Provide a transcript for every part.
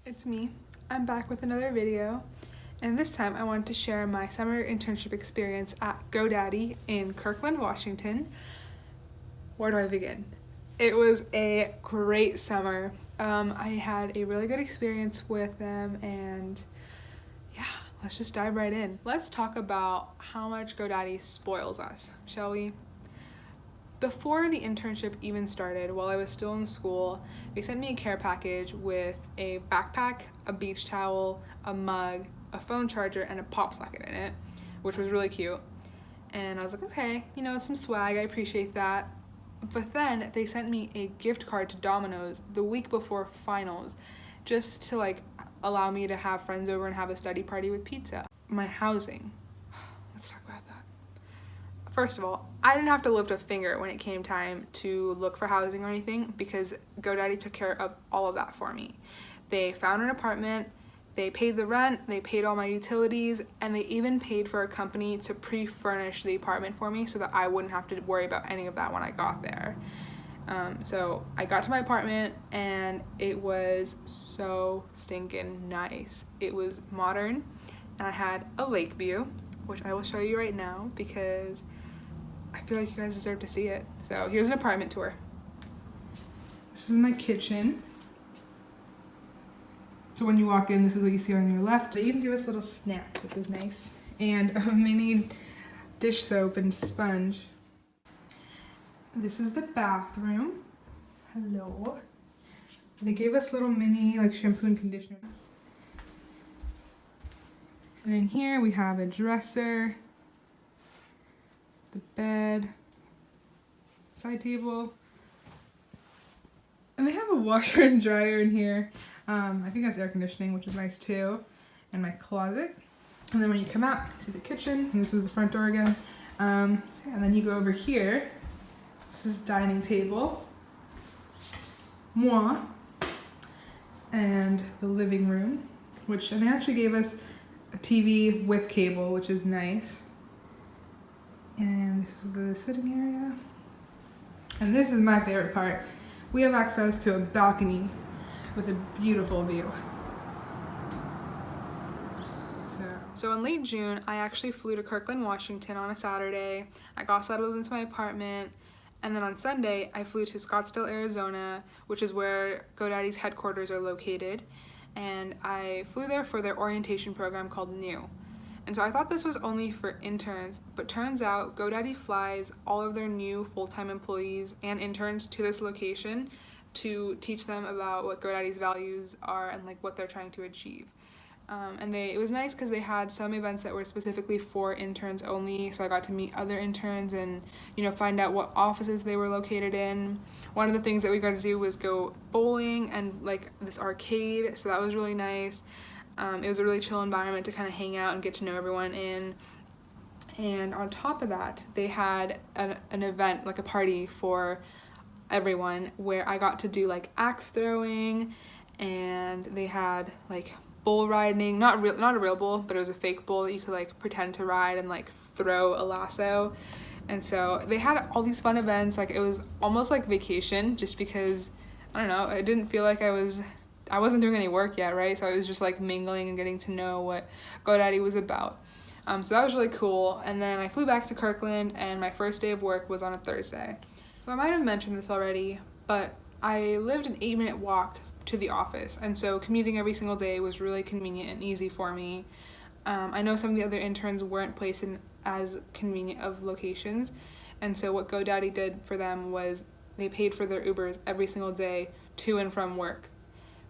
It's me. I'm back with another video, and this time I wanted to share my summer internship experience at GoDaddy in Kirkland, Washington. Where do I begin? It was a great summer. I had a really good experience with them, and yeah, let's just dive right in. Let's talk about how much GoDaddy spoils us, shall we? Before the internship even started, while I was still in school, they sent me a care package with a backpack, a beach towel, a mug, a phone charger, and a pop socket in it, which was really cute. And I was like, okay, some swag, I appreciate that. But then they sent me a gift card to Domino's the week before finals, just to allow me to have friends over and have a study party with pizza. My housing. Let's talk about that. First of all, I didn't have to lift a finger when it came time to look for housing or anything because GoDaddy took care of all of that for me. They found an apartment, they paid the rent, they paid all my utilities, and they even paid for a company to pre-furnish the apartment for me so that I wouldn't have to worry about any of that when I got there. So I got to my apartment and it was so stinking nice. It was modern and I had a lake view, which I will show you right now because I feel like you guys deserve to see it. So here's an apartment tour. This is my kitchen. So when you walk in, this is what you see on your left. They even give us little snacks, which is nice. And a mini dish soap and sponge. This is the bathroom. Hello. They gave us little mini shampoo and conditioner. And in here we have a dresser, the bed, side table, and they have a washer and dryer in here. I think that's air conditioning, which is nice too, and my closet. And then when you come out, you see the kitchen, and this is the front door again. And then you go over here. This is dining table, moi, and the living room, and they actually gave us a TV with cable, which is nice. And this is the sitting area. And this is my favorite part. We have access to a balcony with a beautiful view. So in late June, I actually flew to Kirkland, Washington on a Saturday. I got settled into my apartment. And then on Sunday, I flew to Scottsdale, Arizona, which is where GoDaddy's headquarters are located. And I flew there for their orientation program called New. And so I thought this was only for interns, but turns out GoDaddy flies all of their new full-time employees and interns to this location to teach them about what GoDaddy's values are and what they're trying to achieve. And it was nice because they had some events that were specifically for interns only, so I got to meet other interns and find out what offices they were located in. One of the things that we got to do was go bowling and this arcade, so that was really nice. It was a really chill environment to kind of hang out and get to know everyone in. And on top of that, they had an event, a party for everyone, where I got to do axe throwing, and they had bull riding, not a real bull, but it was a fake bull that you could pretend to ride and throw a lasso. And so they had all these fun events. It was almost like vacation, just because I don't know, it didn't feel like I wasn't doing any work yet, right? So I was just mingling and getting to know what GoDaddy was about. So that was really cool. And then I flew back to Kirkland, and my first day of work was on a Thursday. So I might have mentioned this already, but I lived an 8-minute walk to the office, and so commuting every single day was really convenient and easy for me. I know some of the other interns weren't placed in as convenient of locations, and so what GoDaddy did for them was they paid for their Ubers every single day to and from work,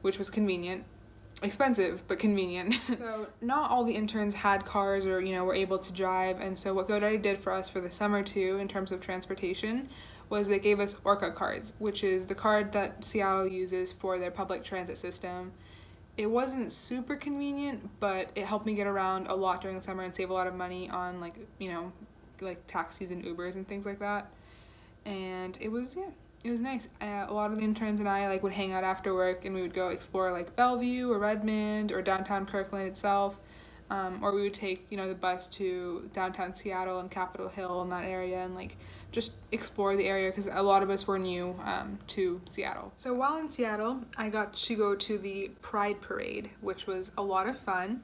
which was convenient. Expensive, but convenient. So not all the interns had cars or were able to drive, and so what GoDaddy did for us for the summer too in terms of transportation was they gave us Orca cards, which is the card that Seattle uses for their public transit system. It wasn't super convenient, but it helped me get around a lot during the summer and save a lot of money on taxis and Ubers and things like that. And it was nice. A lot of the interns and I would hang out after work, and we would go explore Bellevue or Redmond or downtown Kirkland itself. or we would take, the bus to downtown Seattle and Capitol Hill and that area and like just explore the area because a lot of us were new to Seattle. So while in Seattle, I got to go to the Pride Parade, which was a lot of fun.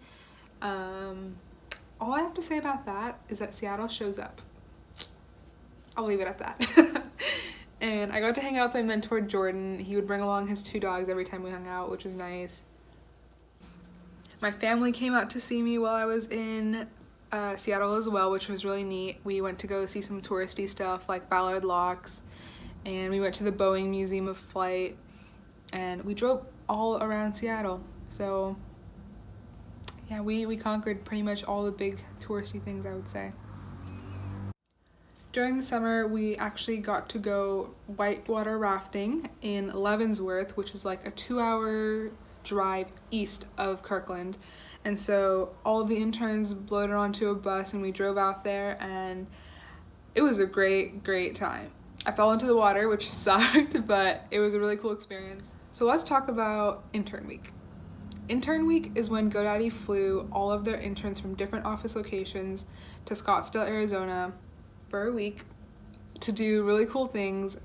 All I have to say about that is that Seattle shows up. I'll leave it at that. And I got to hang out with my mentor, Jordan. He would bring along his 2 dogs every time we hung out, which was nice. My family came out to see me while I was in Seattle as well, which was really neat. We went to go see some touristy stuff like Ballard Locks, and we went to the Boeing Museum of Flight, and we drove all around Seattle. So yeah, we conquered pretty much all the big touristy things, I would say. During the summer, we actually got to go whitewater rafting in Leavenworth, which is like a 2-hour drive east of Kirkland. And so all of the interns loaded onto a bus and we drove out there, and it was a great time. I fell into the water, which sucked, but it was a really cool experience. So let's talk about intern week. Intern week is when GoDaddy flew all of their interns from different office locations to Scottsdale, Arizona for a week to do really cool things,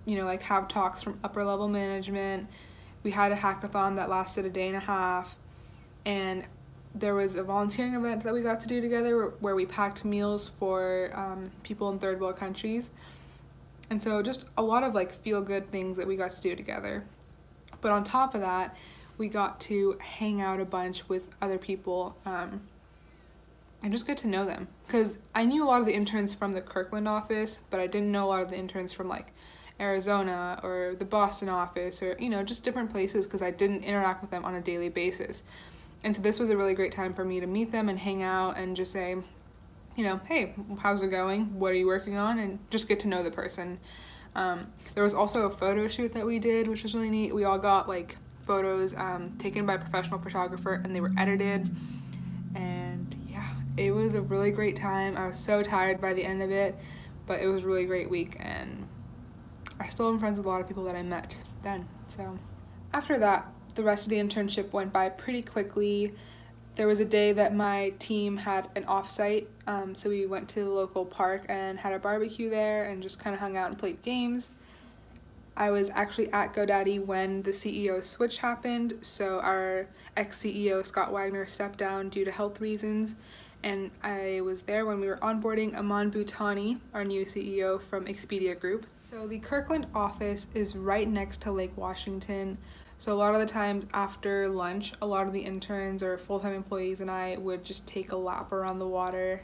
like have talks from upper level management. We had a hackathon that lasted a day and a half, and there was a volunteering event that we got to do together where we packed meals for people in third world countries. And so just a lot of like feel good things that we got to do together. But on top of that, we got to hang out a bunch with other people and just get to know them. Because I knew a lot of the interns from the Kirkland office, but I didn't know a lot of the interns from like Arizona or the Boston office or, just different places because I didn't interact with them on a daily basis. And so this was a really great time for me to meet them and hang out and just say, hey, how's it going? What are you working on? And just get to know the person. There was also a photo shoot that we did, which was really neat. We all got like photos taken by a professional photographer, and they were edited. And yeah, it was a really great time. I was so tired by the end of it, but it was a really great week, and I still am friends with a lot of people that I met then. So after that, the rest of the internship went by pretty quickly. There was a day that my team had an offsite, so we went to the local park and had a barbecue there and just kind of hung out and played games. I was actually at GoDaddy when the CEO switch happened, so our ex-CEO Scott Wagner stepped down due to health reasons, and I was there when we were onboarding Aman Bhutani, our new CEO from Expedia Group. So the Kirkland office is right next to Lake Washington, so a lot of the times after lunch, a lot of the interns or full-time employees and I would just take a lap around the water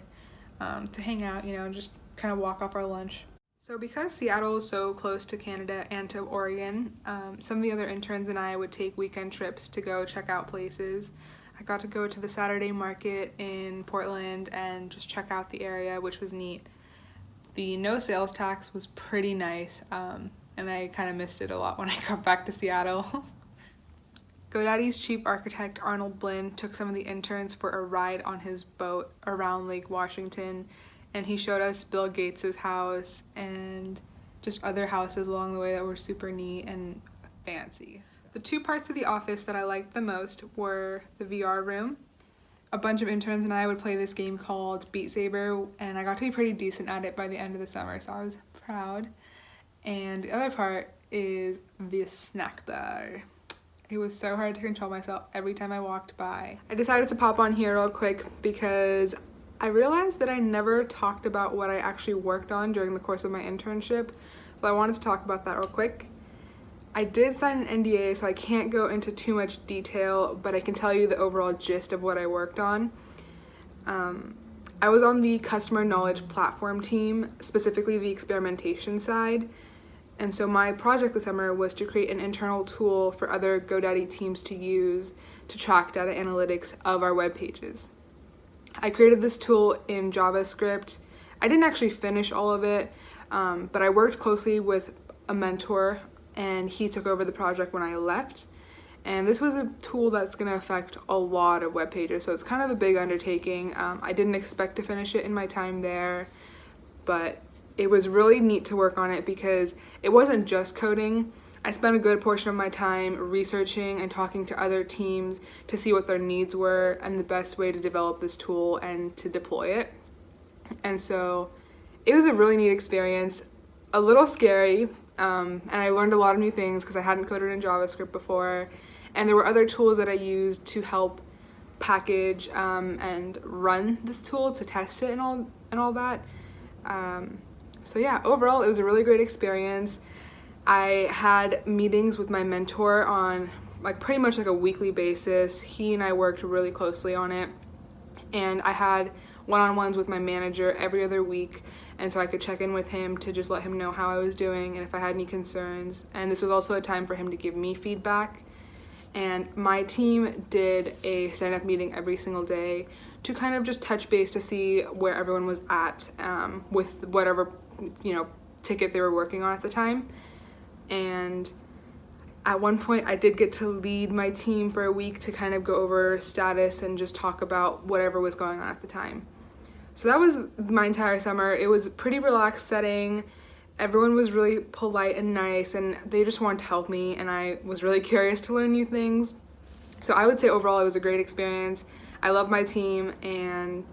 to hang out, just kind of walk off our lunch. So because Seattle is so close to Canada and to Oregon, some of the other interns and I would take weekend trips to go check out places. I got to go to the Saturday market in Portland and just check out the area, which was neat. The no sales tax was pretty nice, and I kind of missed it a lot when I got back to Seattle. GoDaddy's chief architect Arnold Blinn took some of the interns for a ride on his boat around Lake Washington, and he showed us Bill Gates's house and just other houses along the way that were super neat and fancy. The 2 parts of the office that I liked the most were the VR room. A bunch of interns and I would play this game called Beat Saber, and I got to be pretty decent at it by the end of the summer, so I was proud. And the other part is the snack bar. It was so hard to control myself every time I walked by. I decided to pop on here real quick because I realized that I never talked about what I actually worked on during the course of my internship, so I wanted to talk about that real quick. I did sign an NDA, so I can't go into too much detail, but I can tell you the overall gist of what I worked on. I was on the customer knowledge platform team, specifically the experimentation side. And so my project this summer was to create an internal tool for other GoDaddy teams to use to track data analytics of our web pages. I created this tool in JavaScript. I didn't actually finish all of it, but I worked closely with a mentor, and he took over the project when I left. And this was a tool that's going to affect a lot of web pages, so it's kind of a big undertaking. I didn't expect to finish it in my time there, but it was really neat to work on it because it wasn't just coding. I spent a good portion of my time researching and talking to other teams to see what their needs were and the best way to develop this tool and to deploy it. And so it was a really neat experience, a little scary, and I learned a lot of new things because I hadn't coded in JavaScript before, and there were other tools that I used to help package and run this tool to test it and all that. So yeah, overall it was a really great experience. I had meetings with my mentor on like pretty much like a weekly basis. He and I worked really closely on it, and I had one-on-ones with my manager every other week, and so I could check in with him to just let him know how I was doing and if I had any concerns. And this was also a time for him to give me feedback. And my team did a stand-up meeting every single day to kind of just touch base to see where everyone was at with whatever, ticket they were working on at the time. And at one point I did get to lead my team for a week to kind of go over status and just talk about whatever was going on at the time. So that was my entire summer. It was a pretty relaxed setting. Everyone was really polite and nice, and they just wanted to help me, and I was really curious to learn new things. So I would say overall it was a great experience. I love my team, and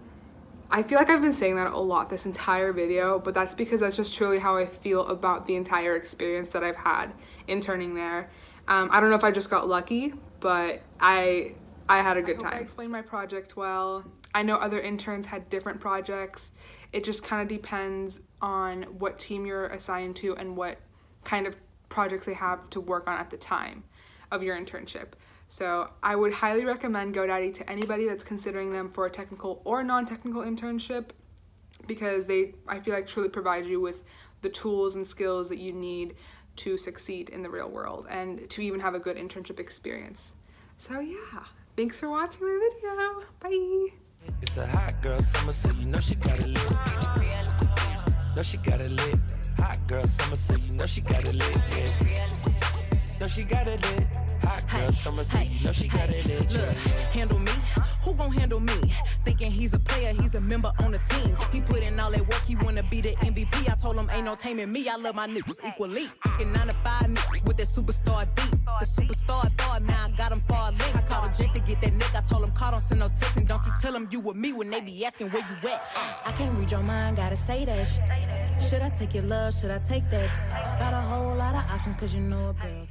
I feel like I've been saying that a lot this entire video, but that's because that's just truly how I feel about the entire experience that I've had interning there. I don't know if I just got lucky, but I had a good time. I explained my project well. I know other interns had different projects. It just kind of depends on what team you're assigned to and what kind of projects they have to work on at the time of your internship. So I would highly recommend GoDaddy to anybody that's considering them for a technical or non-technical internship, because I feel like truly provide you with the tools and skills that you need to succeed in the real world and to even have a good internship experience. So yeah, thanks for watching my video. Bye. It's a hot girl summer, so you know she got it lit. No, she got it lit. Hot girl summer, so you know she got it lit. Yeah. No, she got it lit. Hot girl summer, so you know she got it lit. Look, handle me? Who gon' handle me? Thinking he's a player, he's a member on the team. He put in all that work, he wanna be the MVP. I told him ain't no taming me, I love my niggas equally. Fucking 9 to 5 niggas with that superstar beat. The superstar star, now I got him far link. I called a Jake to get that nigga, I told him call, don't send no text, and don't you tell him you with me when they be asking where you at. I can't read your mind, gotta say that shit. Should I take your love, should I take that? Got a whole lot of options, cause you know a girl.